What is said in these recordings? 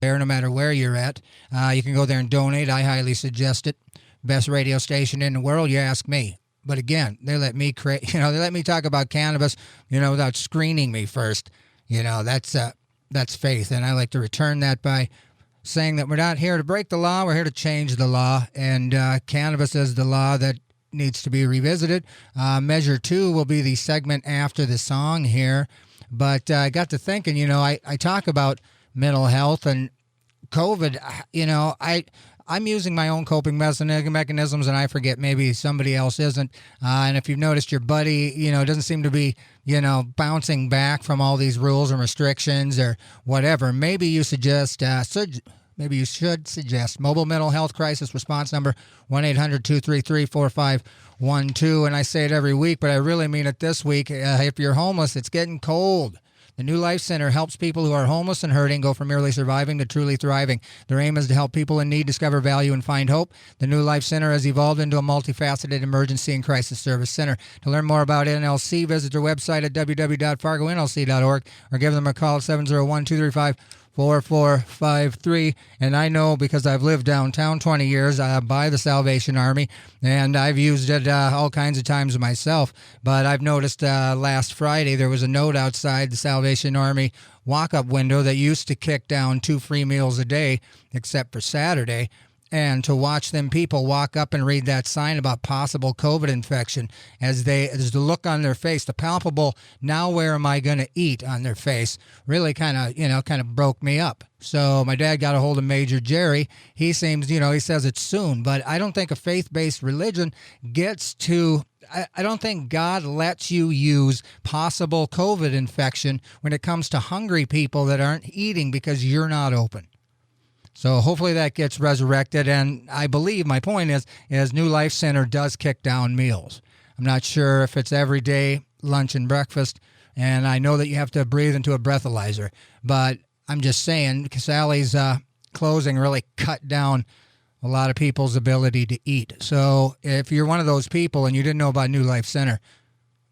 there, no matter where you're at. You can go there and donate. I highly suggest it. Best radio station in the world, you ask me. But again, they let me they let me talk about cannabis, without screening me first. That's faith, and I like to return that by saying that we're not here to break the law, we're here to change the law, and cannabis is the law that needs to be revisited. Measure 2 will be the segment after the song here, but I got to thinking, I talk about mental health and COVID, I'm using my own coping mechanisms, and I forget maybe somebody else isn't. And if you've noticed, your buddy, doesn't seem to be, bouncing back from all these rules and restrictions or whatever. Maybe you suggest, maybe you should suggest mobile mental health crisis response number 1-800-233-4512. And I say it every week, but I really mean it this week. If you're homeless, it's getting cold. The New Life Center helps people who are homeless and hurting go from merely surviving to truly thriving. Their aim is to help people in need discover value and find hope. The New Life Center has evolved into a multifaceted emergency and crisis service center. To learn more about NLC, visit their website at www.fargonlc.org or give them a call at 701-235-4453. And I know because I've lived downtown 20 years by the Salvation Army, and I've used it all kinds of times myself. But I've noticed last Friday there was a note outside the Salvation Army walk-up window that used to kick down 2 free meals a day, except for Saturday. And to watch them people walk up and read that sign about possible COVID infection as the look on their face, the palpable, now where am I going to eat on their face, really kind of broke me up. So my dad got a hold of Major Jerry. He seems, he says it's soon, but I don't think a faith-based religion gets to, I don't think God lets you use possible COVID infection when it comes to hungry people that aren't eating because you're not open. So hopefully that gets resurrected, and I believe my point is New Life Center does kick down meals. I'm not sure if it's every day, lunch and breakfast, and I know that you have to breathe into a breathalyzer, but I'm just saying Sally's closing really cut down a lot of people's ability to eat. So if you're one of those people and you didn't know about New Life Center,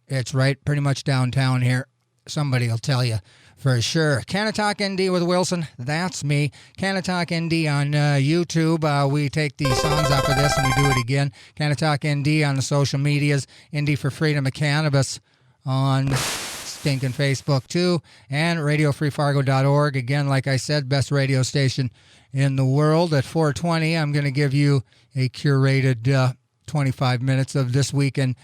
it's right pretty much downtown here. Somebody will tell you. For sure. Canatalk ND with Wilson. That's me. Canatalk ND on YouTube. We take the songs off of this and we do it again. Canatalk ND on the social medias. ND for Freedom of Cannabis on stinking Facebook too. And RadioFreeFargo.org. Again, like I said, best radio station in the world. At 4:20, I'm going to give you a curated 25 minutes of This Week in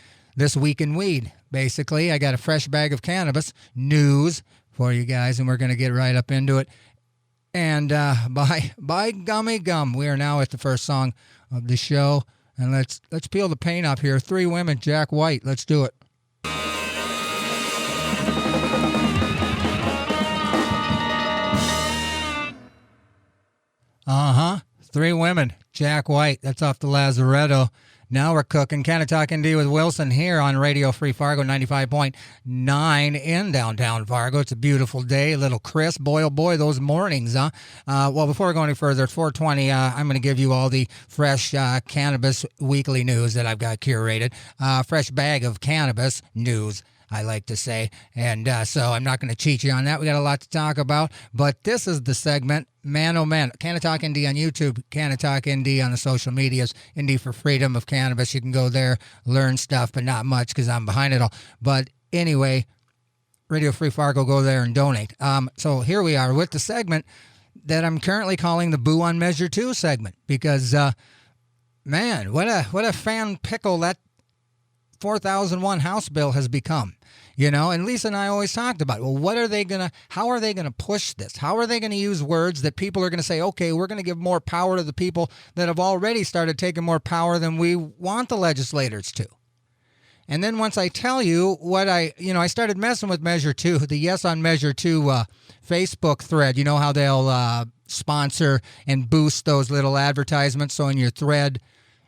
Weed. Basically, I got a fresh bag of cannabis news for you guys, and we're going to get right up into it. And by gummy gum, we are now at the first song of the show, and let's peel the paint up here. 3 Women, Jack White. Let's do it. Uh-huh. 3 Women, Jack White. That's off the Lazaretto. Now we're cooking. Canatalk ND with Wilson here on Radio Free Fargo 95.9 in downtown Fargo. It's a beautiful day, a little crisp. Boy, oh boy, those mornings, huh? Well, before we go any further, at 4:20, I'm going to give you all the fresh cannabis weekly news that I've got curated. Fresh bag of cannabis news, I like to say. And so I'm not going to cheat you on that. We got a lot to talk about. But this is the segment, Man Oh Man. Canatalk ND on YouTube, Canatalk ND on the social medias, ND for Freedom of Cannabis. You can go there, learn stuff, but not much because I'm behind it all. But anyway, Radio Free Fargo, go there and donate. So here we are with the segment that I'm currently calling the Boo on Measure 2 segment because, man, what a fan pickle that 4001 House bill has become. And Lisa and I always talked about, well, how are they going to push this? How are they going to use words that people are going to say, okay, we're going to give more power to the people that have already started taking more power than we want the legislators to? And then once I tell you what I started messing with Measure 2, the Yes on Measure 2 Facebook thread. You know how they'll sponsor and boost those little advertisements so in your thread,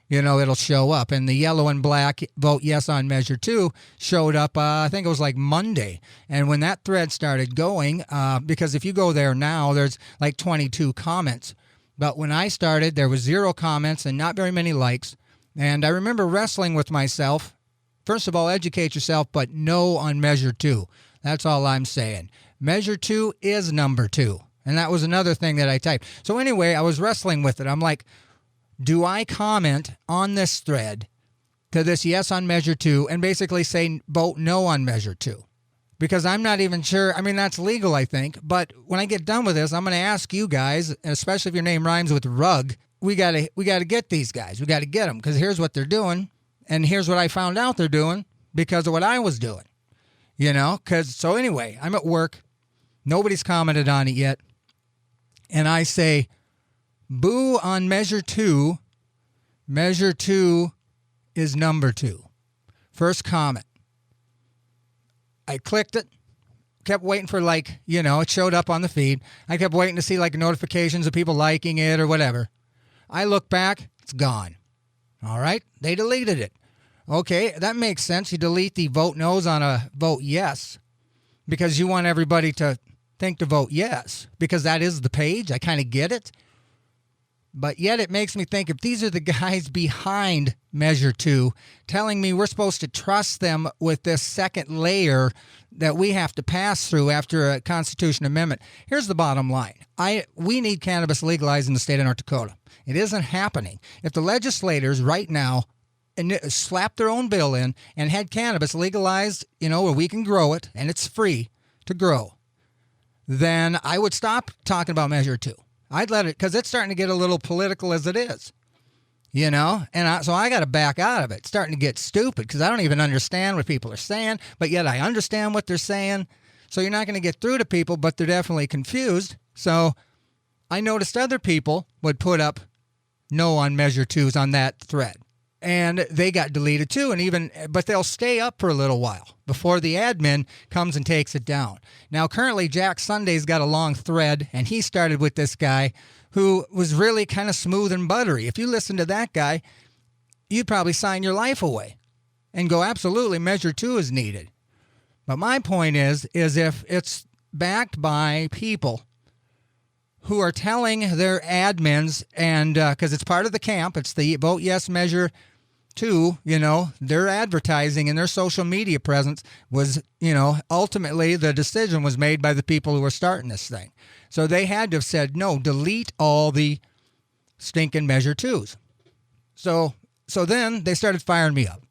it'll show up. And the yellow and black vote yes on Measure 2 showed up, I think it was like Monday. And when that thread started going, because if you go there now, there's like 22 comments. But when I started, there was 0 comments and not very many likes. And I remember wrestling with myself. First of all, educate yourself, but no on Measure 2. That's all I'm saying. Measure 2 is number 2. And that was another thing that I typed. So anyway, I was wrestling with it. I'm like, do I comment on this thread to this yes on measure 2 and basically say vote no on measure 2? Because I'm not even sure. I mean, that's legal, I think. But when I get done with this, I'm going to ask you guys, especially if your name rhymes with rug, we gotta get these guys. We got to get them, because here's what they're doing. And here's what I found out they're doing because of what I was doing. So anyway, I'm at work. Nobody's commented on it yet. And I say, boo on measure 2. Measure 2 is number 2. First comment. I clicked it, kept waiting for it showed up on the feed. I kept waiting to see notifications of people liking it or whatever. I look back, it's gone. All right, they deleted it. Okay, that makes sense. You delete the vote no's on a vote yes because you want everybody to think to vote yes because that is the page. I kind of get it. But yet it makes me think, if these are the guys behind measure 2 telling me we're supposed to trust them with this second layer that we have to pass through after a Constitution amendment. Here's the bottom line. We need cannabis legalized in the state of North Dakota. It isn't happening. If the legislators right now slapped their own bill in and had cannabis legalized, where we can grow it and it's free to grow, then I would stop talking about measure 2. I'd let it, because it's starting to get a little political as it is, and so I got to back out of it. It's starting to get stupid because I don't even understand what people are saying, but yet I understand what they're saying. So you're not going to get through to people, but they're definitely confused. So I noticed other people would put up no on measure 2s on that thread, and they got deleted too. But they'll stay up for a little while before the admin comes and takes it down. Now, currently, Jack Sunday's got a long thread, and he started with this guy who was really kind of smooth and buttery. If you listen to that guy, you'd probably sign your life away and go, absolutely, measure 2 is needed. But my point is if it's backed by people who are telling their admins, and because it's part of the camp, it's the vote yes measure 2, their advertising and their social media presence was, ultimately the decision was made by the people who were starting this thing. So they had to have said, no, delete all the stinking measure 2s. So then they started firing me up.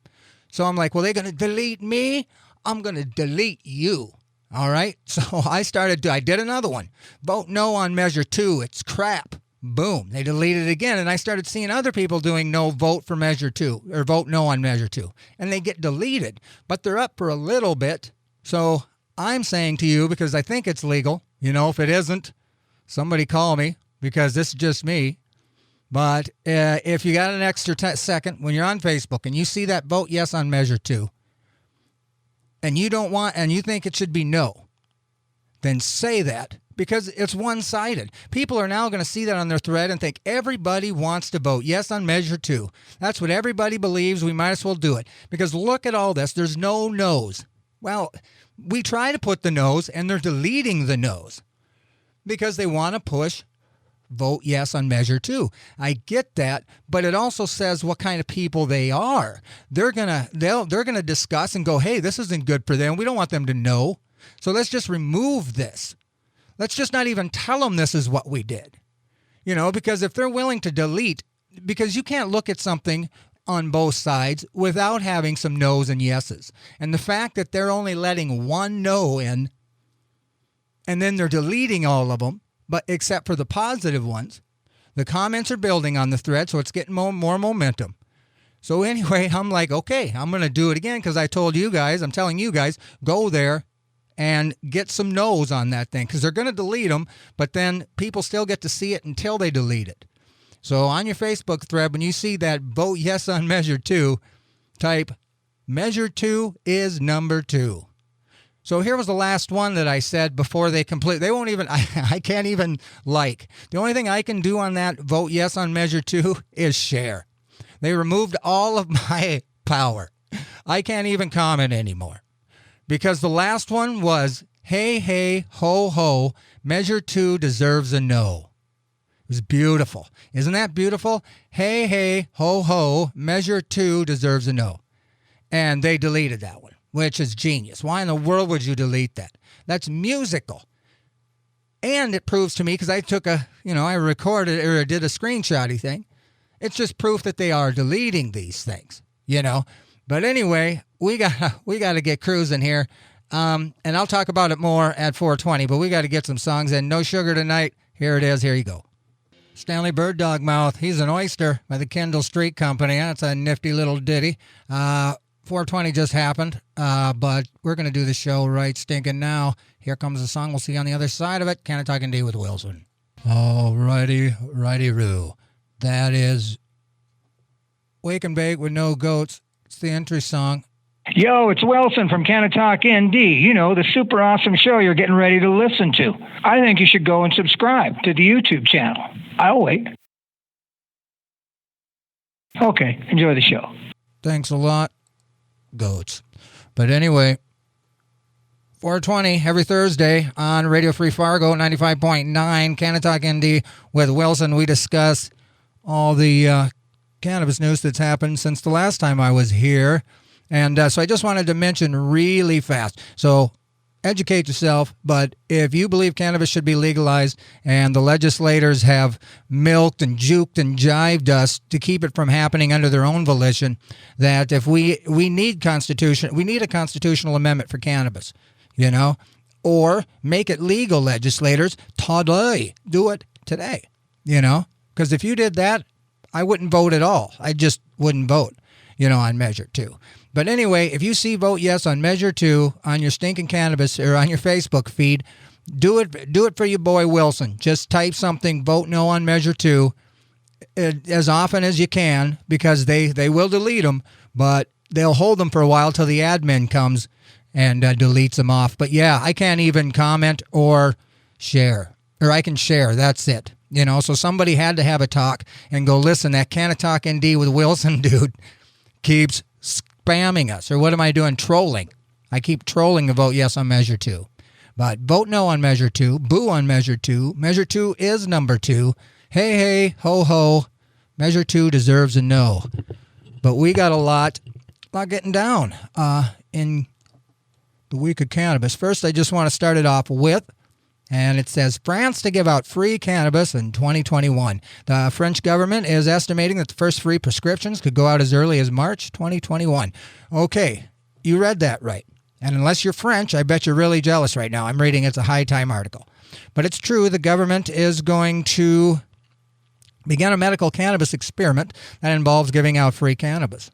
So I'm like, well, they're going to delete me? I'm going to delete you. All right. So I did another one. Vote no on measure 2. It's crap. Boom. They deleted it again. And I started seeing other people doing no vote for measure 2 or vote no on measure 2. And they get deleted, but they're up for a little bit. So I'm saying to you, because I think it's legal, if it isn't, somebody call me, because this is just me. But if you got an extra second when you're on Facebook and you see that vote yes on measure 2, and you think it should be no, then say that, because it's one-sided. People are now going to see that on their thread and think everybody wants to vote yes on measure 2. That's what everybody believes. We might as well do it, because look at all this. There's no no's. Well, we try to put the no's, and they're deleting the no's because they want to push vote yes on measure 2. I get that, but it also says what kind of people they are. They're gonna discuss and go, hey, this isn't good for them. We don't want them to know. So let's just remove this. Let's just not even tell them this is what we did. Because if they're willing to delete, because you can't look at something on both sides without having some no's and yeses. And the fact that they're only letting one no in, and then they're deleting all of them, but except for the positive ones, the comments are building on the thread, so it's getting more momentum. So anyway, I'm like, okay, I'm going to do it again, because I'm telling you guys, go there and get some no's on that thing, because they're going to delete them, but then people still get to see it until they delete it. So on your Facebook thread, when you see that vote yes on measure 2, type measure 2 is number 2. So here was the last one that I said before they complete. They won't even, I can't even like. The only thing I can do on that vote yes on measure 2 is share. They removed all of my power. I can't even comment anymore, because the last one was, hey, hey, ho, ho, measure 2 deserves a no. It was beautiful. Isn't that beautiful? Hey, hey, ho, ho, measure 2 deserves a no. And they deleted that one, which is genius. Why in the world would you delete that? That's musical. And it proves to me, because I took I recorded or did a screenshotty thing. It's just proof that they are deleting these things, But anyway, we got to get cruising here. And I'll talk about it more at 4:20, but we got to get some songs in. No Sugar Tonight. Here it is. Here you go. Stanley Bird Dog Mouth. He's an oyster by the Kendall Street Company. That's a nifty little ditty. 4:20 just happened, but we're going to do the show right stinking now. Here comes the song. We'll see you on the other side of it. Can I Talk and D with Wilson. Righty-roo. That is Wake and Bake with No Goats. It's the entry song. Yo, it's Wilson from Canatalk ND. The super awesome show you're getting ready to listen to. I think you should go and subscribe to the YouTube channel. I'll wait. Okay, enjoy the show. Thanks a lot, Goats. But anyway, 4:20 every Thursday on Radio Free Fargo, 95.9, Canatalk ND with Wilson. We discuss all the cannabis news that's happened since the last time I was here. And so I just wanted to mention really fast. So educate yourself, but if you believe cannabis should be legalized and the legislators have milked and juked and jived us to keep it from happening under their own volition, that if we need a constitutional amendment for cannabis, or make it legal, legislators, today, do it today, because if you did that, I wouldn't vote at all. I just wouldn't vote, on Measure 2. But anyway, if you see Vote Yes on Measure 2 on your stinking cannabis or on your Facebook feed, do it for your boy Wilson. Just type something, Vote No on Measure 2, as often as you can, because they will delete them, but they'll hold them for a while till the admin comes and deletes them off. But yeah, I can't even comment or share. Or I can share, that's it. So somebody had to have a talk and go, listen, that Canatalk ND with Wilson dude keeps spamming us. Or what am I doing? Trolling. I keep trolling the Vote Yes on Measure 2. But Vote No on Measure 2. Boo on Measure 2. Measure 2 is number 2. Hey, ho, ho. Measure 2 deserves a no. But we got a lot getting down in the week of cannabis. First, I just want to start it off with, and it says France to give out free cannabis in 2021. The French government is estimating that the first free prescriptions could go out as early as March 2021. Okay, you read that right. And unless you're French, I bet you're really jealous right now. I'm reading it's a High Time article. But it's true, the government is going to begin a medical cannabis experiment that involves giving out free cannabis.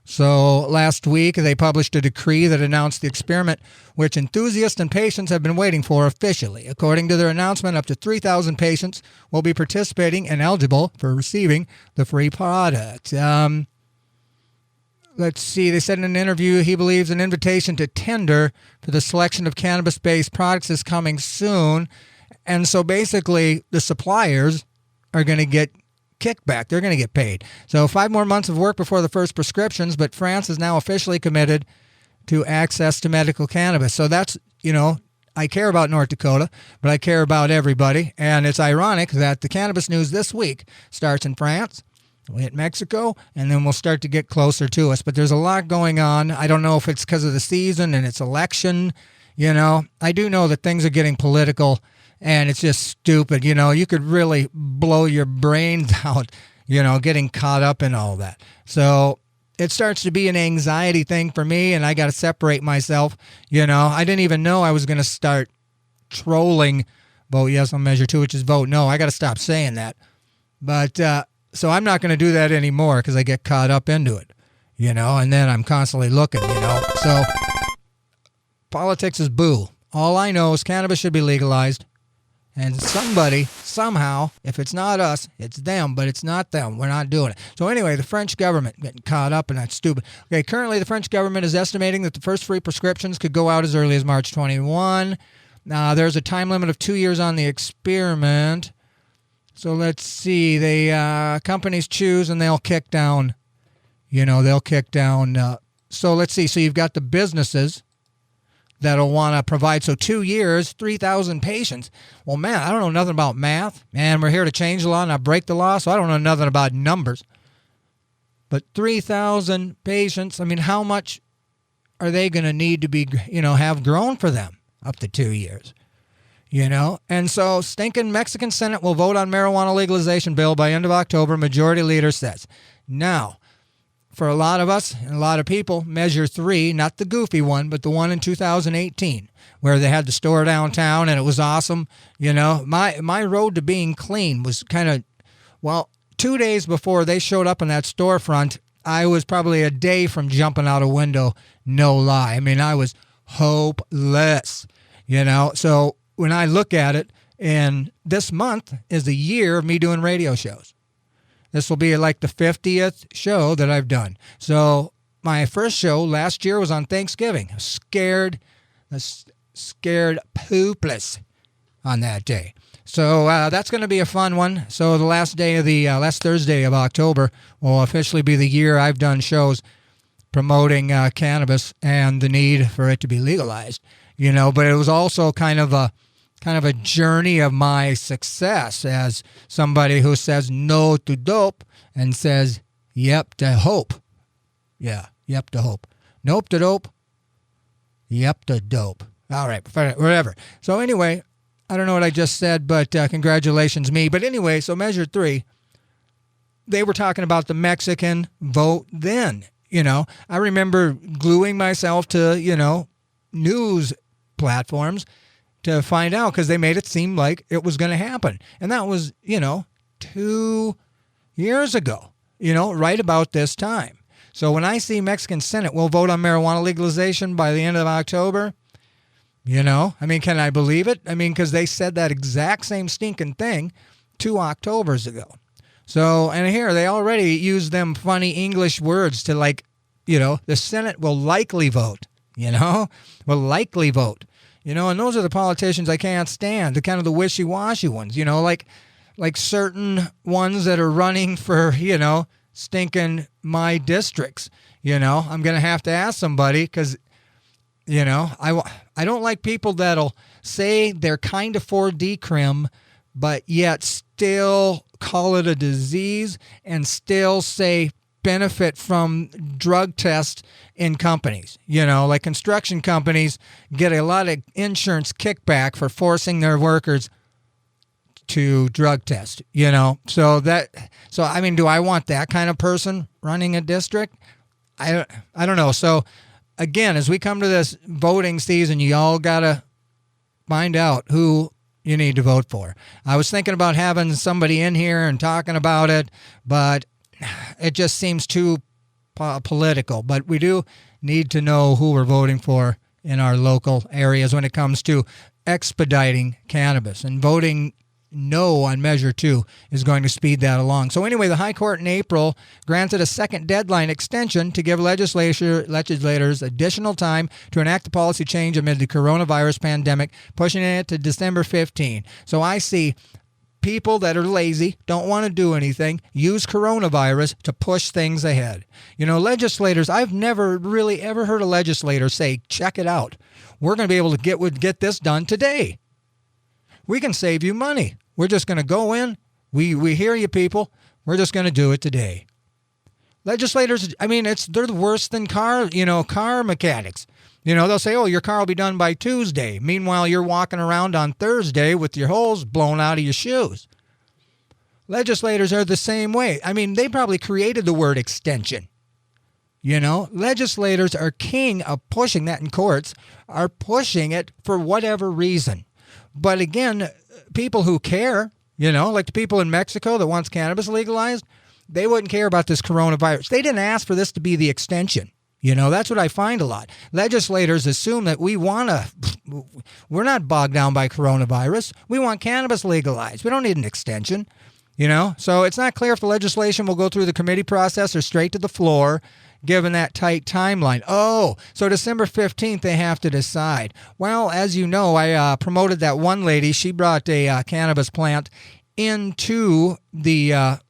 So last week, they published a decree that announced the experiment, which enthusiasts and patients have been waiting for officially. According to their announcement, up to 3,000 patients will be participating and eligible for receiving the free product. Let's see. They said in an interview he believes an invitation to tender for the selection of cannabis-based products is coming soon. And so basically, the suppliers are going to get kickback. They're going to get paid. So 5 more months of work before the first prescriptions, but France is now officially committed to access to medical cannabis. So that's, I care about North Dakota, but I care about everybody. And it's ironic that the cannabis news this week starts in France, we hit Mexico, and then we'll start to get closer to us. But there's a lot going on. I don't know if it's because of the season and it's election. I do know that things are getting political. And it's just stupid. You could really blow your brains out, getting caught up in all that. So it starts to be an anxiety thing for me, and I got to separate myself. I didn't even know I was going to start trolling Vote Yes on Measure 2, which is Vote No. I got to stop saying that. But so I'm not going to do that anymore because I get caught up into it, and then I'm constantly looking, So politics is boo. All I know is cannabis should be legalized. And somebody, somehow, if it's not us, it's them, but it's not them. We're not doing it. So anyway, the French government getting caught up in that stupid. Okay, currently the French government is estimating that the first free prescriptions could go out as early as March 21. There's a time limit of 2 years on the experiment. So let's see. Companies choose and they'll kick down. So let's see. So you've got the businesses that'll want to provide. So 2 years, 3,000 patients. Well, man, I don't know nothing about math. And we're here to change the law, not break the law. So I don't know nothing about numbers. But 3,000 patients, how much are they going to need to be, have grown for them up to 2 years? And so stinking Mexican Senate will vote on marijuana legalization bill by end of October, majority leader says. Now, for a lot of us and a lot of people, Measure 3, not the goofy one, but the one in 2018, where they had the store downtown and it was awesome. My road to being clean was kind of, 2 days before they showed up in that storefront, I was probably a day from jumping out a window, no lie. I mean, I was hopeless, So when I look at it, and this month is the year of me doing radio shows. This will be like the 50th show that I've done. So my first show last year was on Thanksgiving. I was scared poopless on that day. So that's going to be a fun one. So the last Thursday of October will officially be the year I've done shows promoting cannabis and the need for it to be legalized. But it was also kind of a journey of my success as somebody who says no to dope and says yep to hope. Yeah, yep to hope. Nope to dope. Yep to dope. All right, whatever. So anyway, I don't know what I just said, but congratulations me. But anyway, so Measure 3, they were talking about the Mexican vote then. I remember gluing myself to, news platforms to find out because they made it seem like it was going to happen. And that was, 2 years ago, right about this time. So when I see Mexican Senate will vote on marijuana legalization by the end of October, can I believe it? Because they said that exact same stinking thing 2 Octobers ago. So, and here they already use them funny English words to the Senate will likely vote, will likely vote. And those are the politicians I can't stand, the wishy-washy ones, like certain ones that are running for, stinking my districts. I'm going to have to ask somebody because, I don't like people that'll say they're kind of for decrim, but yet still call it a disease and still say benefit from drug tests in companies. Like construction companies get a lot of insurance kickback for forcing their workers to drug test, So do I want that kind of person running a district? I don't know. So again, as we come to this voting season, you all got to find out who you need to vote for. I was thinking about having somebody in here and talking about it, but it just seems too political. But we do need to know who we're voting for in our local areas when it comes to expediting cannabis, and voting no on Measure 2 is going to speed that along. So anyway, the High Court in April granted a second deadline extension to give legislators additional time to enact the policy change amid the coronavirus pandemic, pushing it to December 15. So I see people that are lazy, don't want to do anything, use coronavirus to push things ahead. Legislators, I've never really ever heard a legislator say, check it out. We're going to be able to get this done today. We can save you money. We're just going to go in. We hear you people. We're just going to do it today. Legislators, they're worse than car mechanics. They'll say, oh, your car will be done by Tuesday. Meanwhile, you're walking around on Thursday with your holes blown out of your shoes. Legislators are the same way. They probably created the word extension. Legislators are king of pushing that in courts, are pushing it for whatever reason. But again, people who care, like the people in Mexico that wants cannabis legalized, they wouldn't care about this coronavirus. They didn't ask for this to be the extension. That's what I find a lot. Legislators assume that we're not bogged down by coronavirus. We want cannabis legalized. We don't need an extension, So it's not clear if the legislation will go through the committee process or straight to the floor, given that tight timeline. Oh, so December 15th, they have to decide. Well, as you know, I promoted that one lady. She brought a cannabis plant into the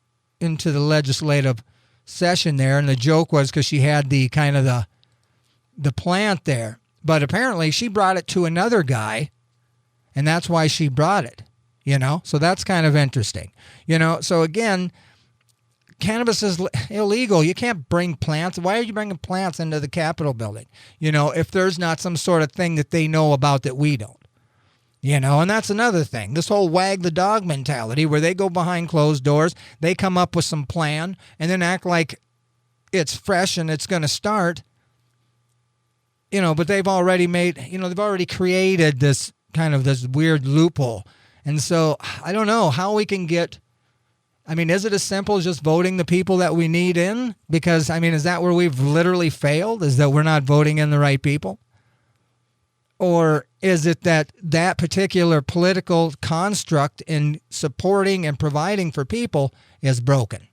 legislative session there, and the joke was because she had the plant there, but apparently she brought it to another guy, and that's why she brought it. So that's kind of interesting. So again, cannabis is illegal. You can't bring plants. Why are you bringing plants into the Capitol building? If there's not some sort of thing that they know about that we don't. And that's another thing. This whole wag the dog mentality where they go behind closed doors, they come up with some plan and then act like it's fresh and it's going to start. But they've already they've already created this kind of this weird loophole. And so I don't know how we can get, is it as simple as just voting the people that we need in? Because, is that where we've literally failed? Is that we're not voting in the right people? Or is it that particular political construct in supporting and providing for people is broken?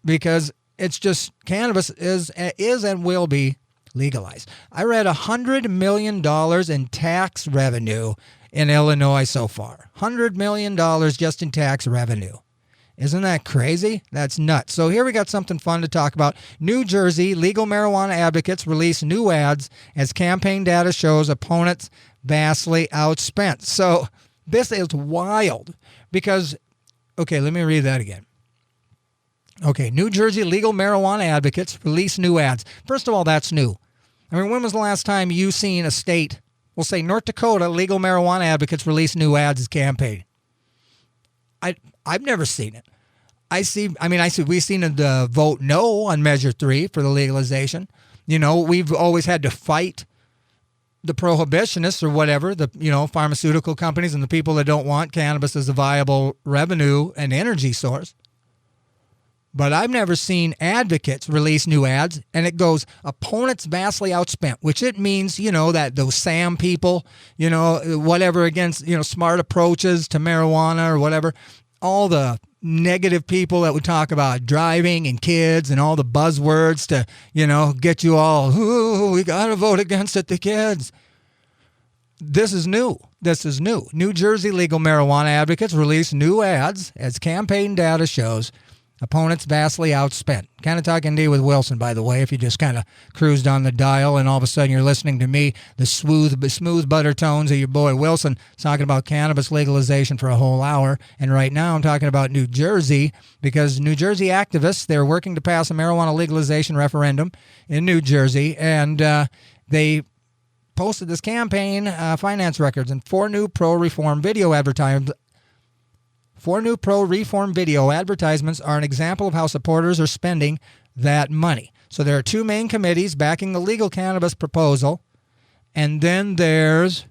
Because it's just cannabis is and will be legalized. I read $100 million in tax revenue in Illinois so far. $100 million just in tax revenue. Isn't that crazy? That's nuts. So here we got something fun to talk about. New Jersey legal marijuana advocates release new ads as campaign data shows opponents vastly outspent. So this is wild because, okay, let me read that again. Okay, New Jersey legal marijuana advocates release new ads. First of all, that's new. When was the last time you seen a state, we'll say North Dakota, legal marijuana advocates release new ads as campaign? I've never seen it. We've seen the vote no on Measure 3 for the legalization. We've always had to fight the prohibitionists or whatever, the pharmaceutical companies and the people that don't want cannabis as a viable revenue and energy source. But I've never seen advocates release new ads, and it goes, opponents vastly outspent, which it means, that those SAM people, whatever against, smart approaches to marijuana or whatever, all the negative people that would talk about driving and kids and all the buzzwords to, get you all, ooh, we got to vote against it, the kids. This is new. New Jersey legal marijuana advocates release new ads as campaign data shows opponents vastly outspent. Kind of talking D with Wilson, by the way, if you just kind of cruised on the dial and all of a sudden you're listening to me, the smooth butter tones of your boy Wilson talking about cannabis legalization for a whole hour. And right now I'm talking about New Jersey because New Jersey activists, they're working to pass a marijuana legalization referendum in New Jersey. And they posted this campaign finance records and four new pro-reform video advertisements. Four new pro-reform video advertisements are an example of how supporters are spending that money. So there are two main committees backing the legal cannabis proposal. And then there's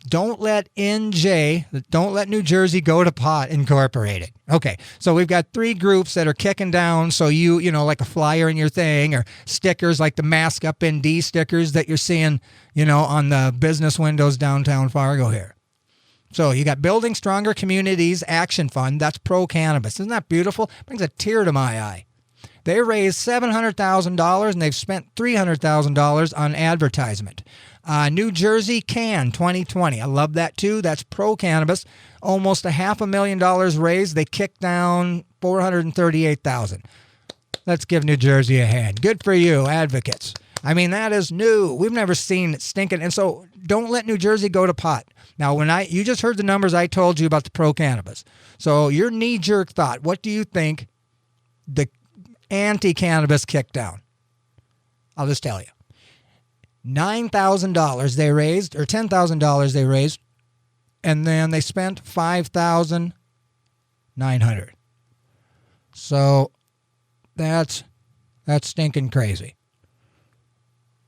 Don't Let New Jersey Go to Pot Incorporated. Okay, so we've got three groups that are kicking down. So like a flyer in your thing or stickers like the Mask Up ND stickers that you're seeing, on the business windows downtown Fargo here. So you got Building Stronger Communities Action Fund. That's pro-cannabis. Isn't that beautiful? Brings a tear to my eye. They raised $700,000 and they've spent $300,000 on advertisement. New Jersey Can 2020. I love that too. That's pro-cannabis. Almost $500,000 raised. They kicked down $438,000. Let's give New Jersey a hand. Good for you, advocates. That is new. We've never seen it stinking. And so don't let New Jersey go to pot. Now, you just heard the numbers I told you about the pro-cannabis. So your knee-jerk thought, what do you think the anti-cannabis kicked down? I'll just tell you. $9,000 they raised, or $10,000 they raised, and then they spent $5,900. So that's stinking crazy.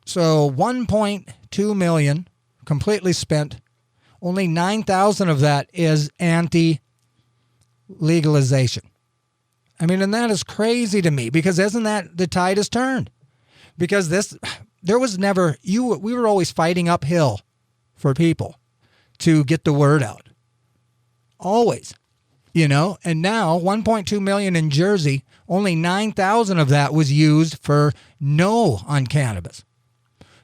So 1.2 million completely spent. Only 9,000 of that is anti-legalization. And that is crazy to me because isn't that the tide has turned? Because we were always fighting uphill for people to get the word out. Always, and now 1.2 million in Jersey, only 9,000 of that was used for no on cannabis.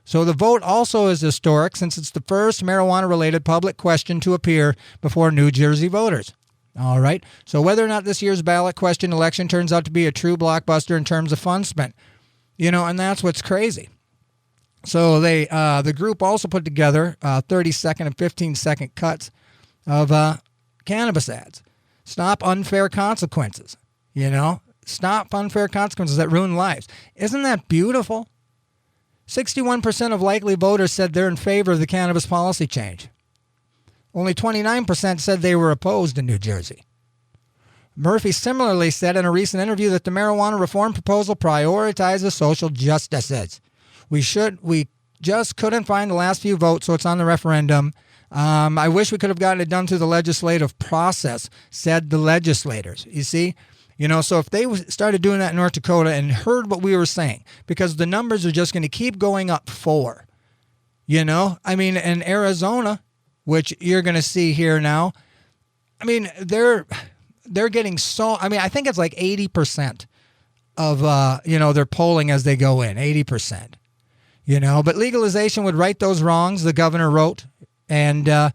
So the vote also is historic since it's the first marijuana-related public question to appear before New Jersey voters. All right. So whether or not this year's ballot question election turns out to be a true blockbuster in terms of funds spent, and that's what's crazy. So the group also put together 30-second and 15-second cuts of cannabis ads. Stop unfair consequences. Stop unfair consequences that ruin lives. Isn't that beautiful? 61% of likely voters said they're in favor of the cannabis policy change. Only 29% said they were opposed in New Jersey. Murphy similarly said in a recent interview that the marijuana reform proposal prioritizes social justices. We just couldn't find the last few votes, so it's on the referendum. I wish we could have gotten it done through the legislative process, said the legislators. You see? So if they started doing that in North Dakota and heard what we were saying, because the numbers are just going to keep going up in Arizona, which you're going to see here now, they're getting I think it's like 80% of, their polling as they go in, 80%, but legalization would right those wrongs, the governor wrote. And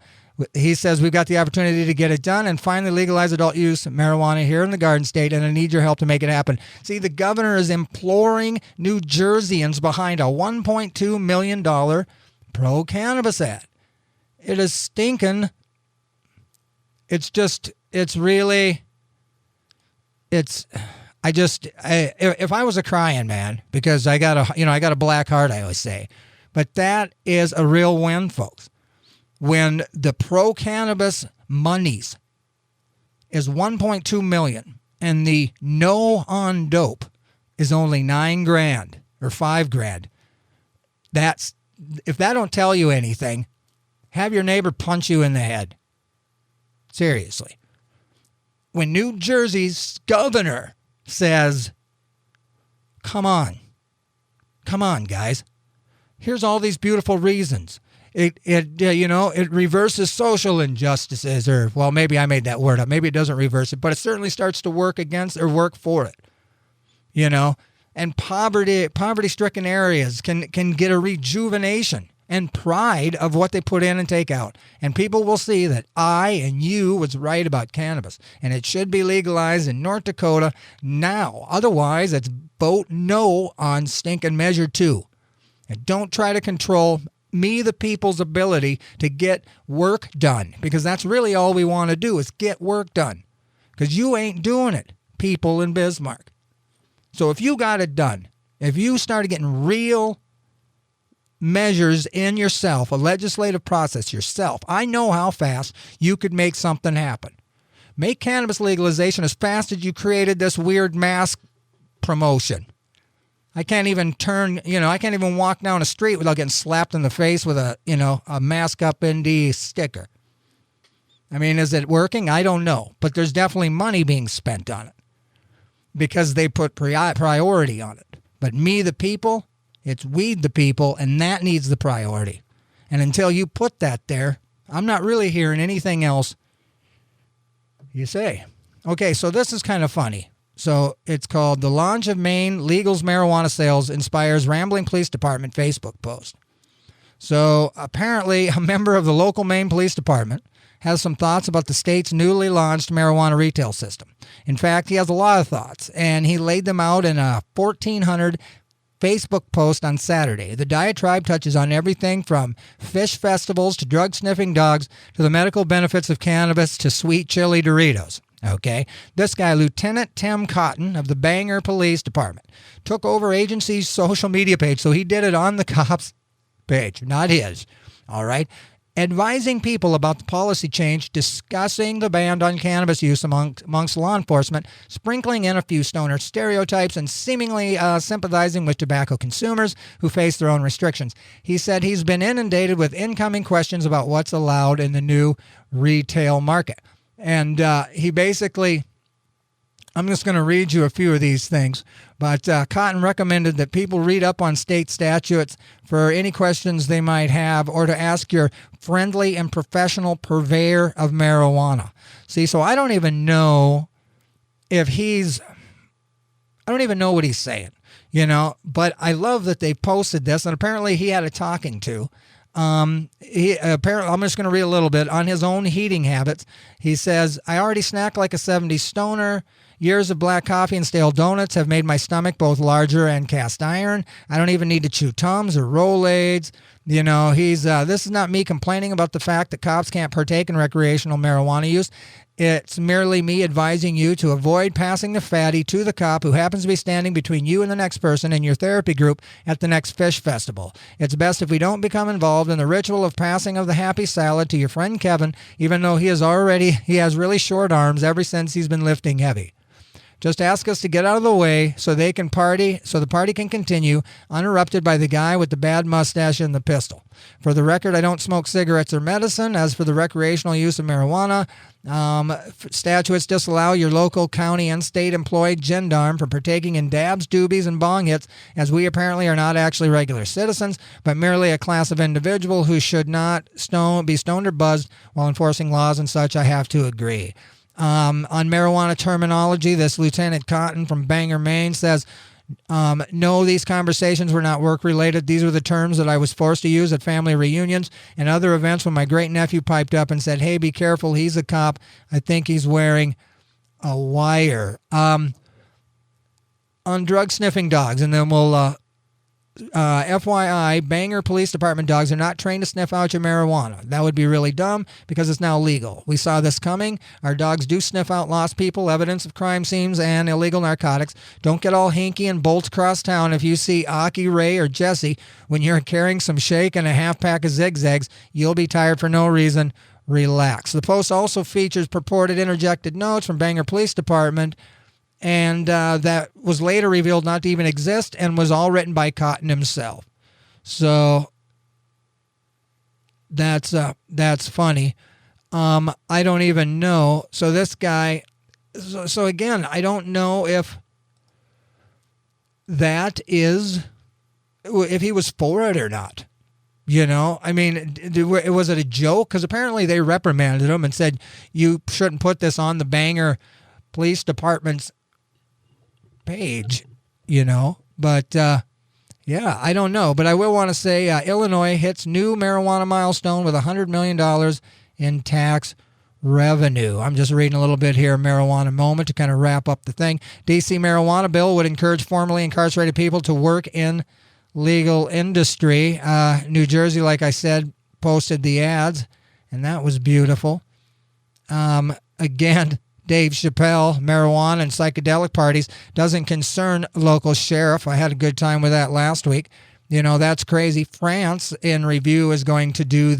he says we've got the opportunity to get it done and finally legalize adult use marijuana here in the Garden State, and I need your help to make it happen. See, the governor is imploring New Jerseyans behind a $1.2 million pro-cannabis ad. It is stinking. If I was a crying man, because I got a black heart, I always say, but that is a real win, folks. When the pro-cannabis monies is $1.2 million and the no on dope is only $9,000 or $5,000, if that don't tell you anything, have your neighbor punch you in the head. Seriously. When New Jersey's governor says, come on, guys, here's all these beautiful reasons. It reverses social injustices, or, well, maybe I made that word up. Maybe it doesn't reverse it, but it certainly starts to work against or work for it, and poverty-stricken areas can get a rejuvenation and pride of what they put in and take out. And people will see that I and you was right about cannabis, and it should be legalized in North Dakota now. Otherwise, it's vote no on stinking Measure 2. And don't try to control me, the people's ability to get work done, because that's really all we want to do is get work done, because you ain't doing it, people in Bismarck. So if you got it done, if you started getting real measures in yourself, a legislative process yourself, I know how fast you could make something happen. Make cannabis legalization as fast as you created this weird mask promotion. I can't even walk down a street without getting slapped in the face with a Mask Up ND sticker. Is it working? I don't know. But there's definitely money being spent on it because they put priority on it. But me, the people, it's weed the people, and that needs the priority. And until you put that there, I'm not really hearing anything else you say. Okay, so this is kind of funny. So it's called The Launch of Maine Legals Marijuana Sales Inspires Rambling Police Department Facebook post. So apparently a member of the local Maine Police Department has some thoughts about the state's newly launched marijuana retail system. In fact, he has a lot of thoughts, and he laid them out in a 1,400 Facebook post on Saturday. The diatribe touches on everything from fish festivals to drug-sniffing dogs to the medical benefits of cannabis to sweet chili Doritos. Okay, this guy, Lieutenant Tim Cotton of the Bangor Police Department, took over agency's social media page, so he did it on the cops' page, not his, all right, advising people about the policy change, discussing the ban on cannabis use amongst law enforcement, sprinkling in a few stoner stereotypes, and seemingly sympathizing with tobacco consumers who face their own restrictions. He said he's been inundated with incoming questions about what's allowed in the new retail market. And he basically, I'm just going to read you a few of these things, but Cotton recommended that people read up on state statutes for any questions they might have, or to ask your friendly and professional purveyor of marijuana. See, so I don't even know what he's saying, but I love that they posted this, and apparently he had a talking to. I'm just going to read a little bit on his own eating habits. He says, I already snack like a 70s stoner. Years of black coffee and stale donuts have made my stomach both larger and cast iron. I don't even need to chew Tums or Rolaids. This is not me complaining about the fact that cops can't partake in recreational marijuana use. It's merely me advising you to avoid passing the fatty to the cop who happens to be standing between you and the next person in your therapy group at the next fish festival. It's best if we don't become involved in the ritual of passing of the happy salad to your friend Kevin, even though he has really short arms ever since he's been lifting heavy. Just ask us to get out of the way so the party can continue uninterrupted by the guy with the bad mustache and the pistol. For the record, I don't smoke cigarettes or medicine. As for the recreational use of marijuana, statutes disallow your local county and state employed gendarme from partaking in dabs, doobies, and bong hits, as we apparently are not actually regular citizens, but merely a class of individual who should not be stoned or buzzed while enforcing laws and such. I have to agree. On marijuana terminology, this Lieutenant Cotton from Bangor, Maine says, no, these conversations were not work-related. These were the terms that I was forced to use at family reunions and other events when my great-nephew piped up and said, hey, be careful, he's a cop. I think he's wearing a wire. On drug-sniffing dogs, and then we'll... FYI, Bangor Police Department dogs are not trained to sniff out your marijuana. That would be really dumb because it's now legal. We saw this coming. Our dogs do sniff out lost people, evidence of crime scenes, and illegal narcotics. Don't get all hinky and bolt across town if you see Aki, Ray, or Jesse when you're carrying some shake and a half pack of zigzags. You'll be tired for no reason. Relax. The post also features purported interjected notes from Bangor Police Department, and that was later revealed not to even exist and was all written by Cotton himself. So that's funny. I don't even know. So this guy, so again, I don't know if that is, if he was for it or not. You know, I mean, was it a joke? Because apparently they reprimanded him and said, you shouldn't put this on the Bangor Police Department's page, you know, but yeah, I don't know. But I will want to say Illinois hits new marijuana milestone with $100 million in tax revenue. I'm just reading a little bit here, Marijuana Moment, to kind of wrap up the thing. D.C. marijuana bill would encourage formerly incarcerated people to work in legal industry. New Jersey, like I said, posted the ads, and that was beautiful. Again, Dave Chappelle, marijuana and psychedelic parties doesn't concern local sheriff. I had a good time with that last week. You know, that's crazy. France, in review, is going to do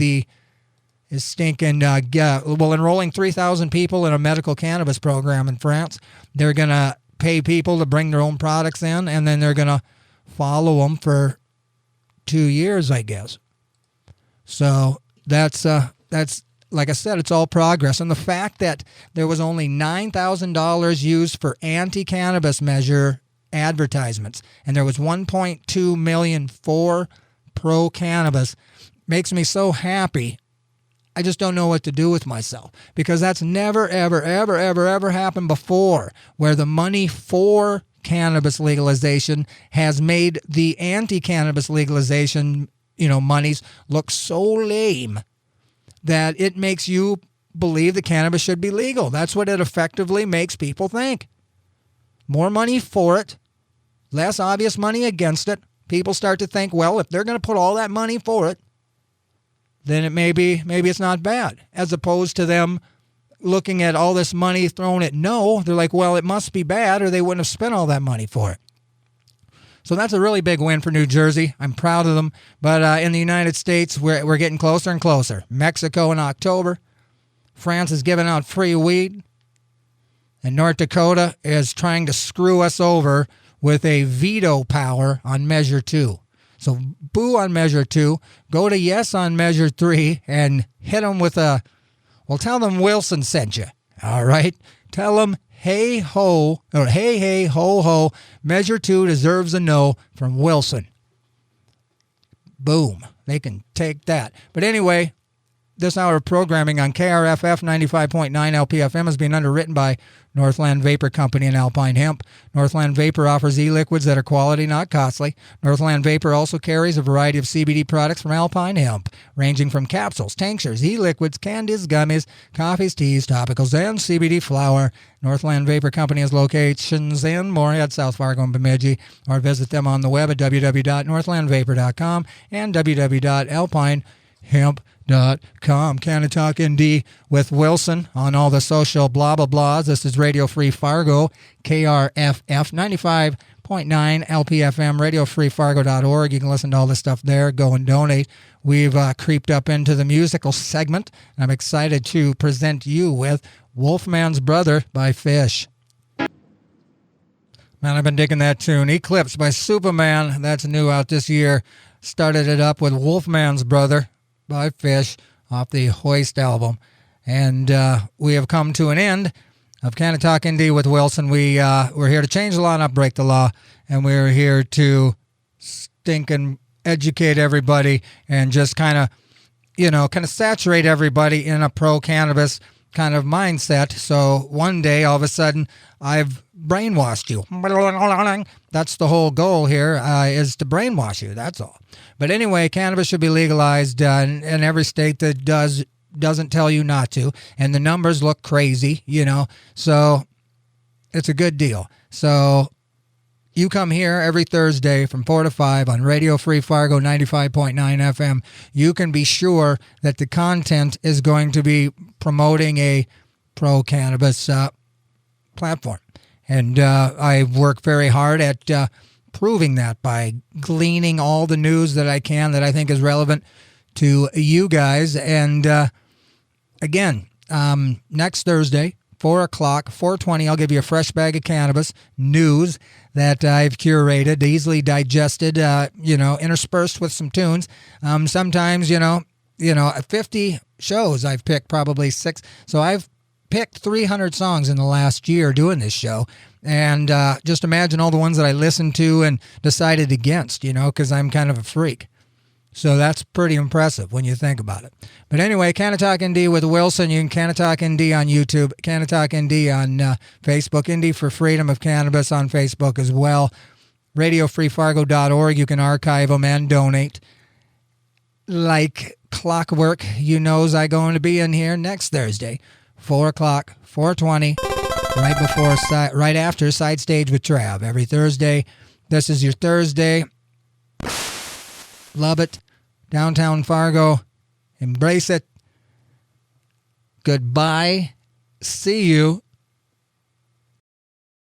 enrolling 3,000 people in a medical cannabis program in France. They're going to pay people to bring their own products in, and then they're going to follow them for 2 years, I guess. So that's like I said, it's all progress. And the fact that there was only $9,000 used for anti-cannabis measure advertisements, and there was $1.2 million for pro-cannabis, makes me so happy. I just don't know what to do with myself, because that's never, ever, ever, ever, ever happened before, where the money for cannabis legalization has made the anti-cannabis legalization, monies look so lame that it makes you believe that cannabis should be legal. That's what it effectively makes people think. More money for it, less obvious money against it. People start to think, well, if they're going to put all that money for it, then maybe it's not bad. As opposed to them looking at all this money thrown at no, they're like, well, it must be bad or they wouldn't have spent all that money for it. So that's a really big win for New Jersey. I'm proud of them. But in the United States, we're getting closer and closer. Mexico in October. France is giving out free weed. And North Dakota is trying to screw us over with a veto power on Measure 2. So boo on Measure 2. Go to yes on Measure 3 and hit them with tell them Wilson sent you. All right? Tell them hey ho, or hey ho ho, Measure 2 deserves a no from Wilson. Boom. They can take that. But anyway, this hour of programming on KRFF 95.9 LPFM is being underwritten by Northland Vapor Company and Alpine Hemp. Northland Vapor offers e-liquids that are quality, not costly. Northland Vapor also carries a variety of CBD products from Alpine Hemp, ranging from capsules, tinctures, e-liquids, candies, gummies, coffees, teas, topicals, and CBD flower. Northland Vapor Company has locations in Moorhead, South Fargo, and Bemidji, or visit them on the web at www.northlandvapor.com and www.alpinehemp.com. Canna Talk ND with Wilson on all the social blah blah blahs. This is Radio Free Fargo, KRFF 95.9 LPFM, radiofreefargo.org. You can listen to all this stuff there. Go and donate. We've creeped up into the musical segment. I'm excited to present you with Wolfman's Brother by Fish. Man, I've been digging that tune. Eclipse by Superman. That's new out this year. Started it up with Wolfman's Brother by Fish off the Hoist album. And we have come to an end of Canna Talk ND with Wilson. We're here to change the law, not break the law. And we're here to stink and educate everybody and just kind of saturate everybody in a pro-cannabis kind of mindset. So one day, all of a sudden, I've brainwashed you. That's the whole goal here, is to brainwash you. That's all. But anyway, cannabis should be legalized in every state that doesn't tell you not to. And the numbers look crazy, So it's a good deal. So you come here every Thursday from 4 to 5 on Radio Free Fargo 95.9 FM. You can be sure that the content is going to be promoting a pro-cannabis platform. And I work very hard at proving that by gleaning all the news that I can that I think is relevant to you guys. And again, next Thursday, 4 o'clock, 4:20, I'll give you a fresh bag of cannabis news that I've curated, easily digested, interspersed with some tunes. Sometimes, 50 shows I've picked, probably 6. So I've picked 300 songs in the last year doing this show. And just imagine all the ones that I listened to and decided against, because I'm kind of a freak. So that's pretty impressive when you think about it. But anyway, Canna Talk ND with Wilson. You can Canna Talk ND on YouTube, Canna Talk ND on Facebook, ND for Freedom of Cannabis on Facebook as well. RadioFreeFargo.org. You can archive them and donate. Like clockwork, you knows I'm going to be in here next Thursday, 4 o'clock, 4:20, right after Side Stage with Trav. Every Thursday. This is your Thursday. Love it. Downtown Fargo. Embrace it. Goodbye. See you